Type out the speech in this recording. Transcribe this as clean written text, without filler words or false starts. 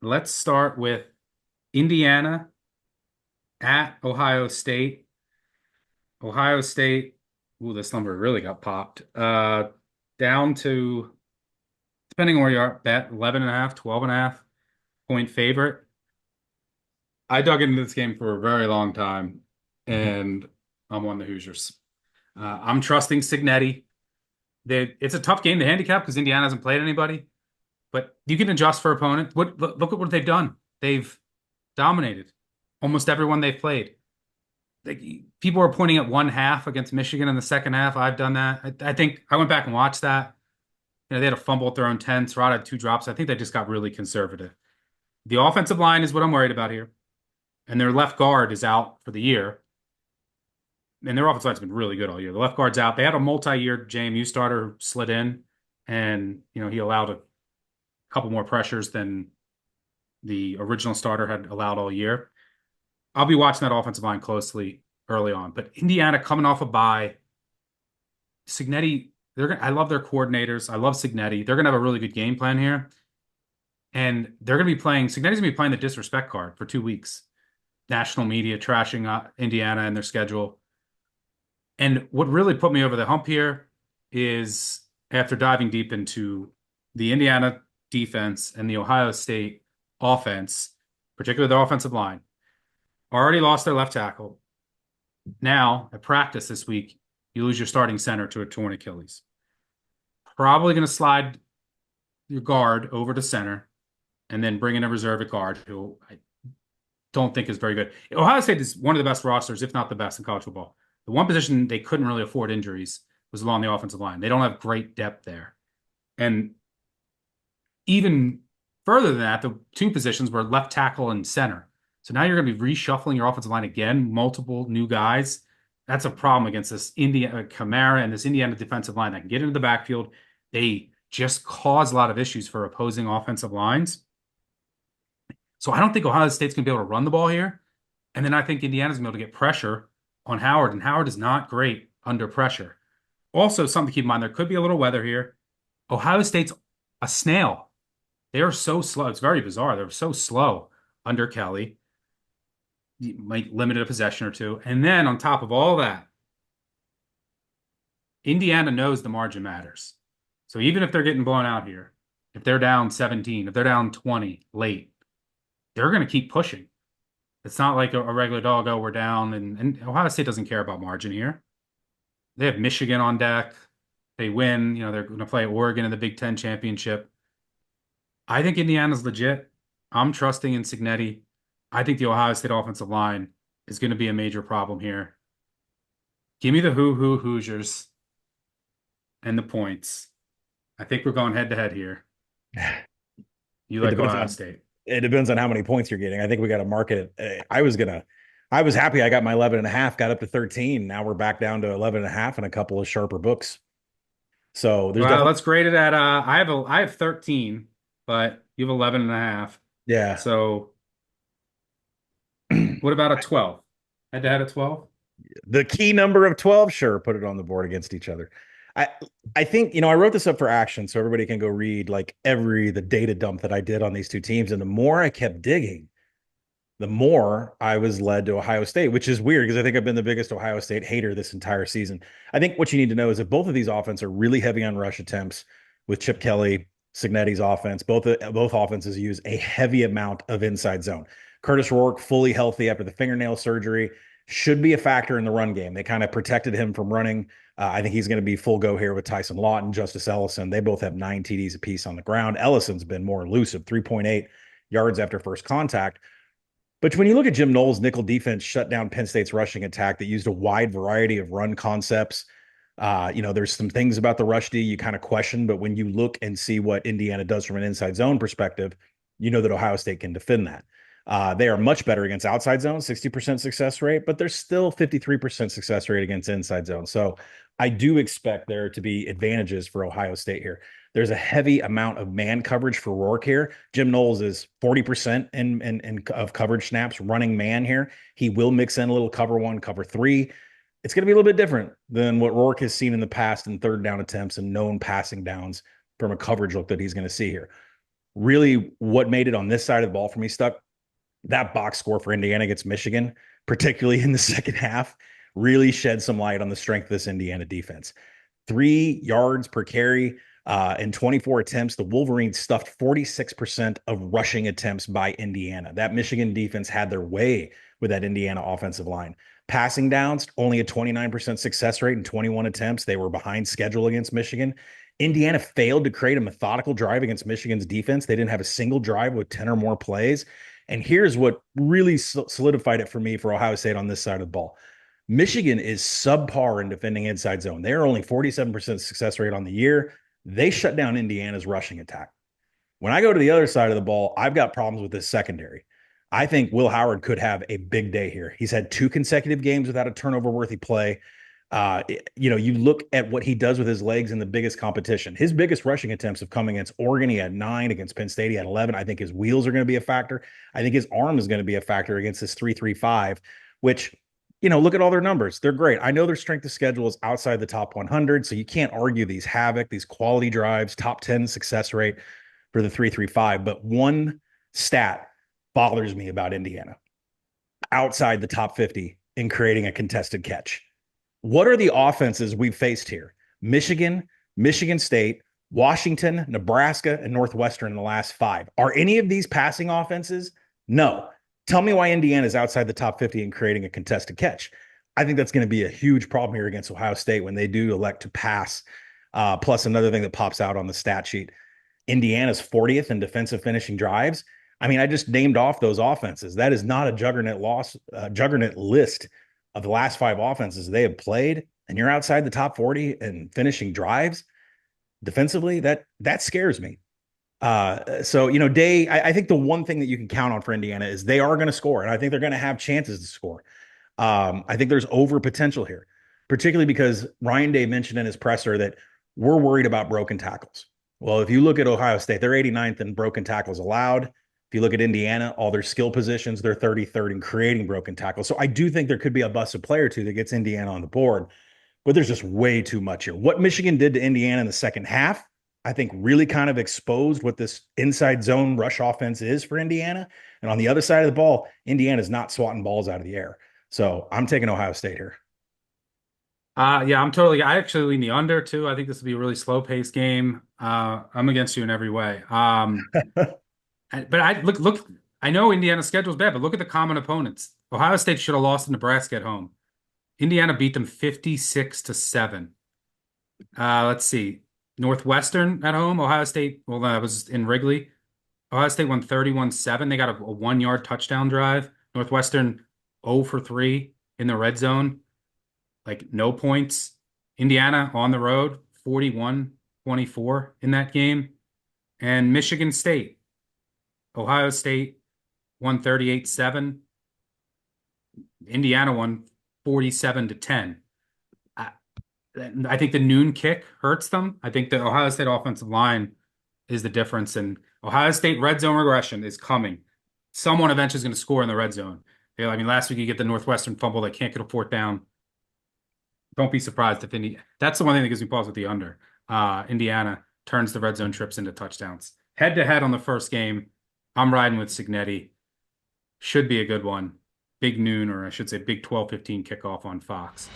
Let's start with Indiana at Ohio State. Ohio State, ooh, this number really got popped. Down to, depending on where you are, bet 11 and a half, 12 and a half point favorite. I dug into this game for a very long time, and I'm on the Hoosiers. I'm trusting Signetti. It's a tough game to handicap because Indiana hasn't played anybody, but you can adjust for opponent. Look at what they've done. They've dominated almost everyone they've played. People are pointing at one half against Michigan in the second half. I've done that. I think I went back and watched that. They had a fumble at their own 10. Rod had two drops. I think they just got really conservative. The offensive line is what I'm worried about here. And their left guard is out for the year. And their offensive line's been really good all year. The left guard's out. They had a multi-year JMU starter who slid in, and he allowed a couple more pressures than the original starter had allowed all year. I'll be watching that offensive line closely early on. But Indiana coming off a bye, Signetti, I love their coordinators. I love Signetti. They're gonna have a really good game plan here. And Signetti's gonna be playing the disrespect card for 2 weeks. National media trashing Indiana and their schedule. And what really put me over the hump here is after diving deep into the Indiana defense and the Ohio State offense, particularly their offensive line, already lost their left tackle. Now, at practice this week, you lose your starting center to a torn Achilles. Probably going to slide your guard over to center and then bring in a reserve guard who I don't think is very good. Ohio State is one of the best rosters, if not the best in college football. The one position they couldn't really afford injuries was along the offensive line. They don't have great depth there. And even further than that, the two positions were left tackle and center. So now you're going to be reshuffling your offensive line again, multiple new guys. That's a problem against this Indiana Kamara and this Indiana defensive line that can get into the backfield. They just cause a lot of issues for opposing offensive lines. So I don't think Ohio State's going to be able to run the ball here. And then I think Indiana's going to be able to get pressure on Howard, and Howard is not great under pressure. Also, something to keep in mind, there could be a little weather here. Ohio State's a snail. They are so slow. It's very bizarre. They're so slow under Kelly. You might limit a possession or two. And then on top of all that, Indiana knows the margin matters. So even if they're getting blown out here, if they're down 17, if they're down 20 late, they're going to keep pushing. It's not like a regular dog, oh, we're down. And Ohio State doesn't care about margin here. They have Michigan on deck. They win. They're going to play Oregon in the Big Ten championship. I think Indiana's legit. I'm trusting in Signetti. I think the Ohio State offensive line is going to be a major problem here. Give me the Hoosiers and the points. I think we're going head to head here. You It like depends Ohio on State. it depends on how many points you're getting. I think we got to market it. I was happy I got my 11 and a half, got up to 13. Now we're back down to 11 and a half and a couple of sharper books. So there's Well, definitely, let's grade it at I have 13, but you have 11 and a half. yeah. So what about a 12? Head to head at 12? The key number of 12, sure, put it on the board against each other. I I think, I wrote this up for action so everybody can go read like the data dump that I did on these two teams. And the more I kept digging, the more I was led to Ohio State, which is weird because I think I've been the biggest Ohio State hater this entire season. I think what you need to know is that both of these offenses are really heavy on rush attempts with Chip Kelly, Signetti's offense. Both offenses use a heavy amount of inside zone. Curtis Rourke, fully healthy after the fingernail surgery, should be a factor in the run game. They kind of protected him from running. I think he's going to be full go here with Tyson Lawton, Justice Ellison. They both have 9 TDs apiece on the ground. Ellison's been more elusive, 3.8 yards after first contact. But when you look at Jim Knowles' nickel defense shut down Penn State's rushing attack that used a wide variety of run concepts. There's some things about the rush D you kind of question, but when you look and see what Indiana does from an inside zone perspective, you know that Ohio State can defend that. They are much better against outside zone, 60% success rate, but there's still 53% success rate against inside zone. So I do expect there to be advantages for Ohio State here. There's a heavy amount of man coverage for Rourke here. Jim Knowles is 40% of coverage snaps running man here. He will mix in a little cover one, cover three. It's going to be a little bit different than what Rourke has seen in the past in third down attempts and known passing downs from a coverage look that he's going to see here. really what made it on this side of the ball for me stuck, that box score for Indiana against Michigan, particularly in the second half, really shed some light on the strength of this Indiana defense. 3 yards per carry in 24 attempts. The Wolverines stuffed 46% of rushing attempts by Indiana. That Michigan defense had their way with that Indiana offensive line. Passing downs, only a 29% success rate in 21 attempts. They were behind schedule against Michigan. Indiana failed to create a methodical drive against Michigan's defense. They didn't have a single drive with 10 or more plays. And here's what really solidified it for me for Ohio State on this side of the ball. Michigan is subpar in defending inside zone. They're only 47% success rate on the year. They shut down Indiana's rushing attack. When I go to the other side of the ball, I've got problems with this secondary. I think Will Howard could have a big day here. He's had 2 consecutive games without a turnover worthy play. You look at what he does with his legs in the biggest competition. His biggest rushing attempts have come against Oregon. He had 9 against Penn State. He had 11. I think his wheels are going to be a factor. I think his arm is going to be a factor against this 3.35, which, look at all their numbers. They're great. I know their strength of schedule is outside the top 100, so you can't argue these havoc, these quality drives, top 10 success rate for the 3.35. But one stat bothers me about Indiana outside the top 50 in creating a contested catch. What are the offenses we've faced here? Michigan, Michigan State, Washington, Nebraska, and Northwestern in the last 5. Are any of these passing offenses? No. Tell me why Indiana is outside the top 50 in creating a contested catch. I think that's going to be a huge problem here against Ohio State when they do elect to pass. Plus, another thing that pops out on the stat sheet, Indiana's 40th in defensive finishing drives. I mean, I just named off those offenses. That is not a juggernaut list of the last 5 offenses they have played, and you're outside the top 40 and finishing drives defensively. That scares me. I think the one thing that you can count on for Indiana is they are going to score, and I think they're going to have chances to score. I think there's over potential here, particularly because Ryan Day mentioned in his presser that we're worried about broken tackles. Well, if you look at Ohio State, they're 89th in broken tackles allowed. If you look at Indiana, all their skill positions, they're 33rd in creating broken tackles. So I do think there could be a busted player or two that gets Indiana on the board, but there's just way too much here. What Michigan did to Indiana in the second half, I think really kind of exposed what this inside zone rush offense is for Indiana. And on the other side of the ball, Indiana's not swatting balls out of the air. So I'm taking Ohio State here. Yeah, I actually lean the under too. I think this will be a really slow paced game. I'm against you in every way. But I know Indiana's schedule is bad, but look at the common opponents. Ohio State should have lost to Nebraska at home. Indiana beat them 56-7. Let's see. Northwestern at home, Ohio State, well, that was in Wrigley. Ohio State won 31-7. They got a 1-yard touchdown drive. Northwestern 0 for 3 in the red zone, like no points. Indiana on the road, 41-24 in that game. And Michigan State, Ohio State won 38-7. Indiana won 47-10. I think the noon kick hurts them. I think the Ohio State offensive line is the difference, and Ohio State red zone regression is coming. Someone eventually is going to score in the red zone. I mean, last week you get the Northwestern fumble. They can't get a 4th down. Don't be surprised if that's the one thing that gives me pause with the under. Indiana turns the red zone trips into touchdowns. Head to head on the first game, I'm riding with Cignetti. Should be a good one. Big noon, or I should say big 12:15 kickoff on Fox.